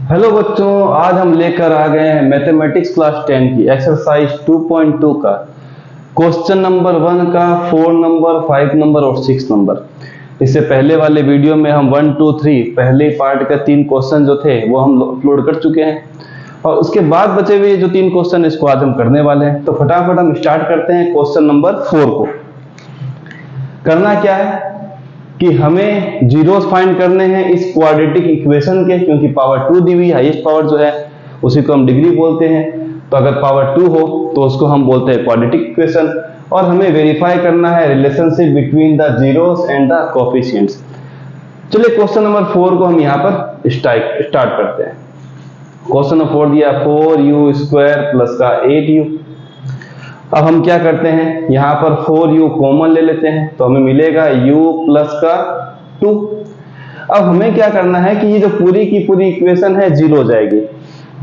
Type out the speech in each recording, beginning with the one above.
Hello बच्चों, आज हम लेकर आ गए हैं मैथमेटिक्स क्लास 10 की एक्सरसाइज 2.2 का क्वेश्चन नंबर 1 का 4 नंबर, 5 नंबर और 6 नंबर। इससे पहले वाले वीडियो में हम 1, 2, 3 पहले पार्ट का 3 क्वेश्चन जो थे वो हम अपलोड कर चुके हैं और उसके बाद बचे हुए जो 3 क्वेश्चन इसको आज हम करने वाले हैं। तो फटाफट हम स्टार्ट करते हैं क्वेश्चन नंबर 4 को। करना क्या है कि हमें जीरोस फाइंड करने हैं इस क्वाड्रेटिक इक्वेशन के, क्योंकि पावर 2 दी हुई, हाईएस्ट पावर जो है उसी को हम डिग्री बोलते हैं। तो अगर पावर 2 हो तो उसको हम बोलते हैं क्वाड्रेटिक इक्वेशन। और हमें वेरीफाई करना है relationship between the zeros and the coefficients. चलिए क्वेश्चन नंबर 4 को हम यहाँ पर स्टार्ट करते हैं। क्वेश्चन नंबर 4 दिया 4u² प्लस का 8u। अब हम क्या करते हैं, यहां पर 4u कॉमन ले लेते हैं तो हमें मिलेगा u प्लस का 2। अब हमें क्या करना है कि ये जो पूरी की पूरी इक्वेशन है जीरो हो जाएगी।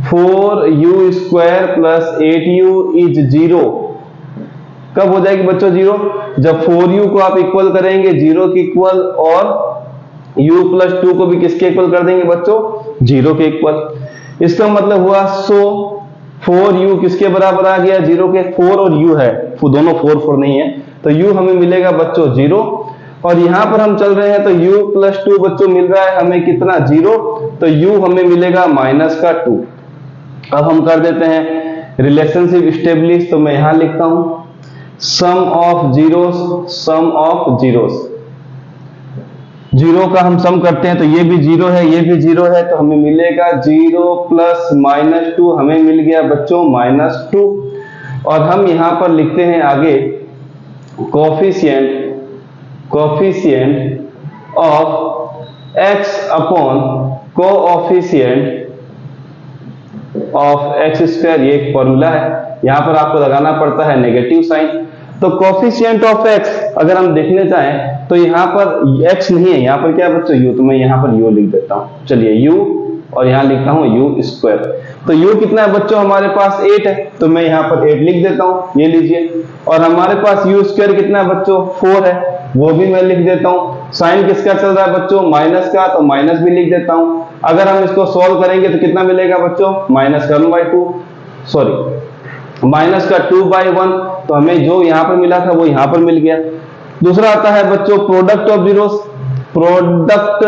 4u² plus 8u is zero. कब हो जाएगी बच्चों जीरो? जब 4u को आप इक्वल करेंगे जीरो के इक्वल और u प्लस 2 को भी किसके इक्वल कर देंगे बच्चों? जीरो के इक्वल। इसका मतलब हुआ 4u किसके बराबर आ गया? जीरो के। 4 और u है, दोनों 4 4 नहीं है, तो u हमें मिलेगा बच्चों जीरो। और यहां पर हम चल रहे हैं तो u प्लस 2 बच्चों मिल रहा है हमें कितना? जीरो। तो u हमें मिलेगा माइनस का 2। अब हम कर देते हैं रिलेशनशिप स्टेब्लिश। तो मैं यहां लिखता हूं sum of zeros, sum of zeros. Zero का हम सम करते हैं तो ये भी जीरो है, ये भी जीरो है, तो हमें मिलेगा जीरो प्लस माइनस 2, हमें मिल गया बच्चों माइनस 2। और हम यहां पर लिखते हैं आगे coefficient of x upon coefficient of x²। ये एक फॉर्मूला है, यहां पर आपको लगाना पड़ता है नेगेटिव साइन। तो कोफिशिएंट ऑफ x अगर हम देखने चाहें तो यहाँ पर x नहीं है, यहाँ पर क्या बच्चों u, तो मैं यहाँ पर u लिख देता हूँ। चलिए u और यहाँ लिखता हूँ u²। तो u कितना है बच्चों? हमारे पास 8 है, तो मैं यहाँ पर 8 लिख देता हूँ, ये लीजिए। और हमारे पास u² कितना है बच्चों? 4 है, वो भी मैं लिख देता हूँ। साइन किसका चल रहा है बच्चों? माइनस का, तो माइनस भी लिख देता हूँ। अगर हम इसको सॉल्व करेंगे तो कितना मिलेगा बच्चों? माइनस का 1/2, सॉरी माइनस का 2/1। तो हमें जो यहाँ पर मिला था वो यहाँ पर मिल गया। दूसरा आता है बच्चों product of zeros. Product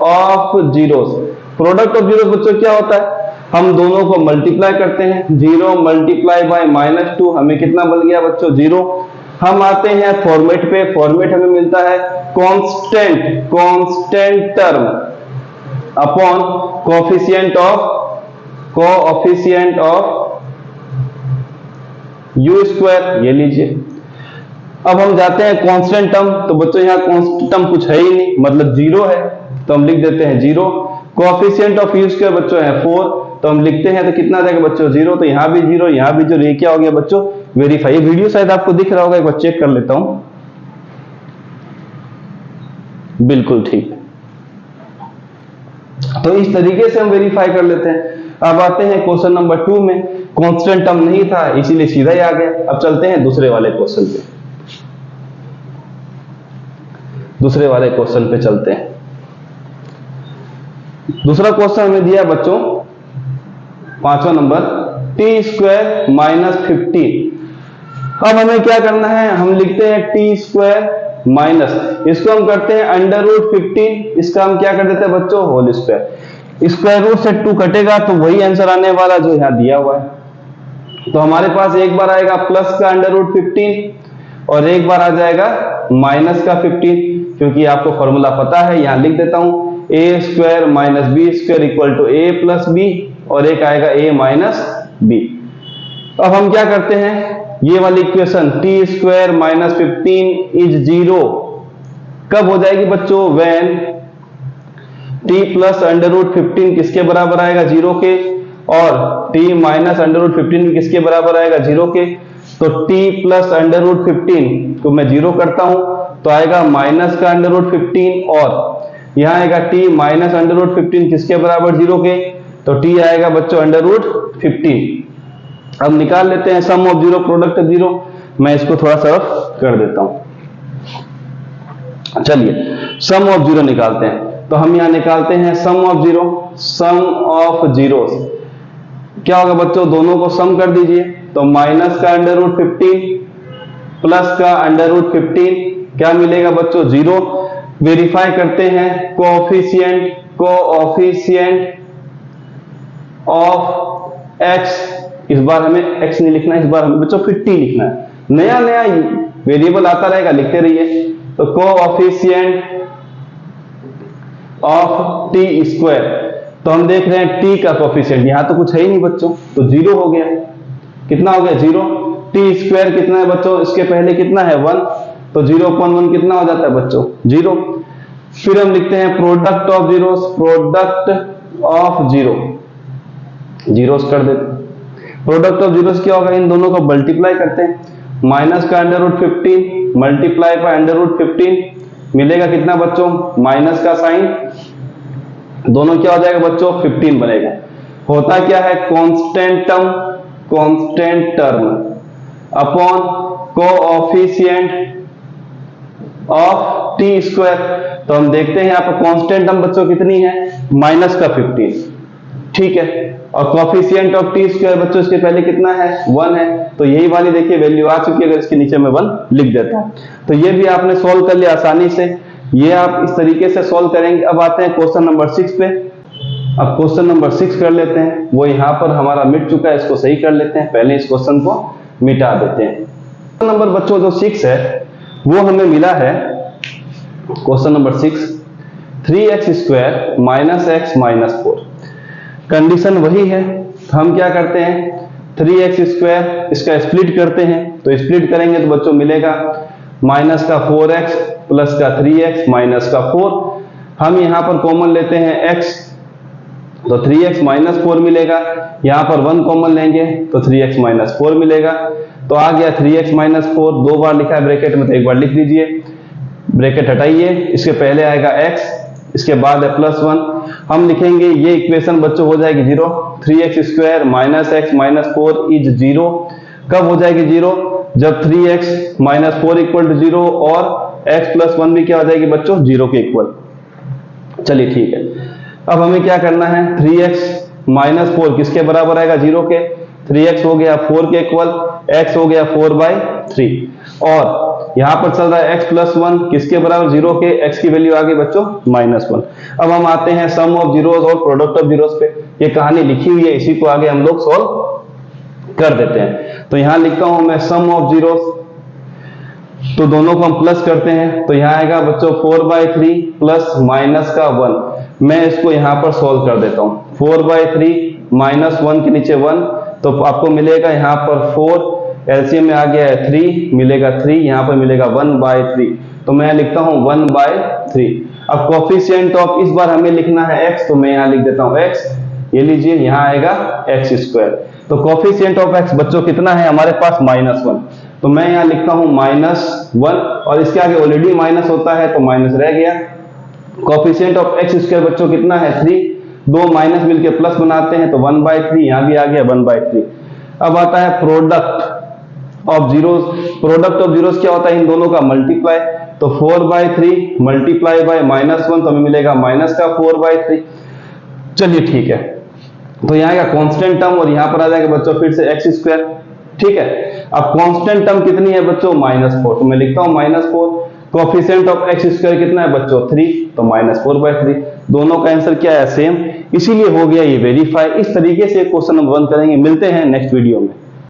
of zeros, product of zeros बच्चों क्या होता है? हम दोनों को मल्टीप्लाई करते हैं। 0 मल्टीप्लाई बाय -2, हमें कितना बन गया बच्चों? 0। हम आते हैं फॉर्मेट पे। फॉर्मेट हमें मिलता है constant term upon coefficient of u², ये लीजिए। अब हम जाते हैं कांस्टेंट टर्म। तो बच्चों यहाँ कांस्टेंट टर्म कुछ है ही नहीं, मतलब जीरो है, तो हम लिख देते हैं जीरो। कोएफिशिएंट ऑफ u² बच्चों है 4, तो हम लिखते हैं तो कितना आ जाएगा बच्चों? जीरो। तो यहाँ भी जीरो, यहाँ भी जो, ये क्या हो गया बच्चों? वेरीफाई। ये वीडियो शायद आपको दिख रहा होगा, एक बार चेक कर लेता हूं। बिल्कुल ठीक। तो इस तरीके से हम वेरीफाई कर लेते हैं। अब आते हैं क्वेश्चन नंबर 2 में। कांस्टेंट टर्म नहीं था इसीलिए सीधा ही आ गया। अब चलते हैं दूसरे वाले क्वेश्चन पे। दूसरे वाले क्वेश्चन पे चलते हैं। दूसरा क्वेश्चन हमें दिया बच्चों 5वां नंबर t² माइनस 15। अब हमें क्या करना है? हम लिखते हैं t² माइनस, इसको हम करते हैं √15, इसका हम क्या कर देते हैं बच्चों? Whole square. स्क्वायर रूट से 2 कटेगा तो वही आंसर आने वाला जो यहां दिया हुआ है। तो हमारे पास एक बार आएगा प्लस का √15 और एक बार आ जाएगा माइनस का 15, क्योंकि आपको फॉर्मूला पता है। यहां लिख देता हूं a² minus b² equal to a plus b, और एक आएगा a माइनस b। अब हम क्या करते हैं, ये वाली equation t² minus 15 is zero कब हो जाएगी बच्चों? व्हेन t प्लस √15 किसके बराबर आएगा? जीरो के। और t माइनस √15 किसके बराबर आएगा? जीरो के। तो t प्लस √15 को मैं जीरो करता हूं तो आएगा माइनस का √15, और यहां आएगा t माइनस √15 किसके बराबर? जीरो के। तो t आएगा बच्चों √15। अब निकाल लेते हैं sum of zero, product of zero. मैं इसको थोड़ा सा कर देता हूं। चलिए सम ऑफ जीरो निकालते हैं। तो हम यहां निकालते हैं sum of zero, sum of zeros क्या होगा बच्चों, दोनों को सम कर दीजिए। तो माइनस का अंडर रूट 15 प्लस का अंडर रूट 15 क्या मिलेगा बच्चों, जीरो। वेरीफाई करते हैं कोऑफिशिएंट ऑफ एक्स, इस बार हमें एक्स नहीं लिखना है, इस बार हमें बच्चों 50 लिखना है। नया नया वेरिएबल आता रहेगा, लिखते रहिए। तो कोऑफिशिएंट ऑफ टी स्क्वायर, तो हम देख रहे हैं टी का कोएफिशिएंट, यहां तो कुछ है ही नहीं बच्चों, तो जीरो हो गया। कितना हो गया, जीरो। टी स्क्वायर कितना है बच्चों, इसके पहले कितना है 1, तो 0.1 कितना हो जाता है बच्चों, जीरो। फिर हम लिखते हैं product of zeros, product of zeros कर देते। प्रोडक्ट ऑफ जीरोस क्या होगा, इन दोनों को मल्टीप्लाई करते हैं। माइनस का under root 15 multiply by under root 15 मिलेगा कितना बच्चों, माइनस का साइन, दोनों क्या हो जाएगा बच्चों, 15 बनेगा। होता क्या है, constant term upon coefficient of T square. तो हम देखते हैं यहाँ पर कांस्टेंट टर्म बच्चों कितनी है, माइनस का 15, ठीक है। और कोएफिशिएंट ऑफ टी स्क्वायर बच्चों इसके पहले कितना है, 1 है। तो यही वाली देखिए वैल्यू आ चुकी है, अगर इसके नीचे मैं 1 लिख देता हूं तो ये भी आपने सॉल्व कर लिया आसानी से। ये आप इस तरीके से सॉल्व करेंगे। अब आते हैं क्वेश्चन नंबर 6 पे। अब क्वेश्चन नंबर 6 कर लेते हैं, वो यहां पर हमारा मिट चुका है, इसको सही कर लेते हैं। पहले इस क्वेश्चन को मिटा देते हैं। क्वेश्चन नंबर बच्चों जो 6 है वो हमें मिला है, question number 6 3x square minus x minus 4। Condition वही है, हम क्या करते हैं 3x स्क्वायर इसका स्प्लिट करते हैं। तो स्प्लिट करेंगे तो बच्चों मिलेगा माइनस का 4x प्लस का 3x माइनस का 4। हम यहां पर कॉमन लेते हैं x, तो 3x माइनस 4 मिलेगा। यहां पर 1 कॉमन लेंगे तो 3x माइनस 4 मिलेगा। तो आ गया 3x माइनस 4, 2 बार लिखा है ब्रैकेट में तो एक बार लिख दीजिए। ब्रैकेट हटाइए, इसके पहले आएगा x, इसके बाद है +1। हम लिखेंगे ये इक्वेशन बच्चों हो जाएगी 0। 3x square minus x minus 4 is 0। कब हो जाएगी 0, जब 3x माइनस 4 इक्वल टू 0 और x प्लस 1 भी क्या हो जाएगी बच्चों, 0 के इक्वल। चलिए ठीक है, अब हमें क्या करना है, 3x माइनस 4 किसके बराबर आएगा, 0 के। 3x हो गया 4 के इक्वल, x हो गया 4/3 और यहां पर चल रहा है x प्लस 1 किसके बराबर, 0 के। x की वैल्यू आ गई बच्चों -1। अब हम आते हैं सम ऑफ जीरोस और प्रोडक्ट ऑफ जीरोस पे। ये कहानी लिखी हुई है, इसी को आगे हम लोग सॉल्व कर देते हैं। तो यहां लिखता हूं मैं सम ऑफ जीरोस, तो दोनों को हम प्लस करते हैं। तो यहां आएगा बच्चों 4/3 प्लस माइनस का 1। मैं इसको यहां पर सॉल्व कर देता हूं। 4/3 माइनस 1 के नीचे 1, तो आपको मिलेगा यहां पर 4, एलसीएम में आ गया है 3, मिलेगा 3, यहां पर मिलेगा 1/3। तो मैं लिखता हूं 1/3। अब कोएफिशिएंट ऑफ, इस बार हमें लिखना है x, तो मैं यहां लिख देता हूं x, ये लीजिए यहां आएगा x स्क्वायर। तो कोएफिशिएंट ऑफ x बच्चों कितना है हमारे पास, -1। तो मैं यहां लिखता हूं -1 और इसके आगे ऑलरेडी माइनस होता है तो माइनस रह गया। कोएफिशिएंट ऑफ x स्क्वायर बच्चों कितना है 3, दो माइनस मिलके प्लस बनाते हैं तो 1/3, यहां भी आ गया 1/3। अब आता है product of zeros. Product of zeros क्या होता है, इन दोनों का मल्टीप्लाई। तो 4/3 मल्टीप्लाई बाय -1 तो हमें मिलेगा माइनस का 4/3। चलिए ठीक है, तो यहाँ आएगा कांस्टेंट टर्म और यहां पर आ जाएगा बच्चों फिर से x स्क्वायर, ठीक है। अब कांस्टेंट टर्म कितनी है बच्चों, -4, तो मैं लिखता हूं -4। कोएफिशिएंट ऑफ x स्क्वायर कितना है बच्चों 3, तो -4/3। दोनों का आंसर क्या है, सेम, इसीलिए हो गया ये वेरीफाई। इस तरीके से क्वेश्चन नंबर 1 करेंगे। मिलते हैं नेक्स्ट वीडियो में।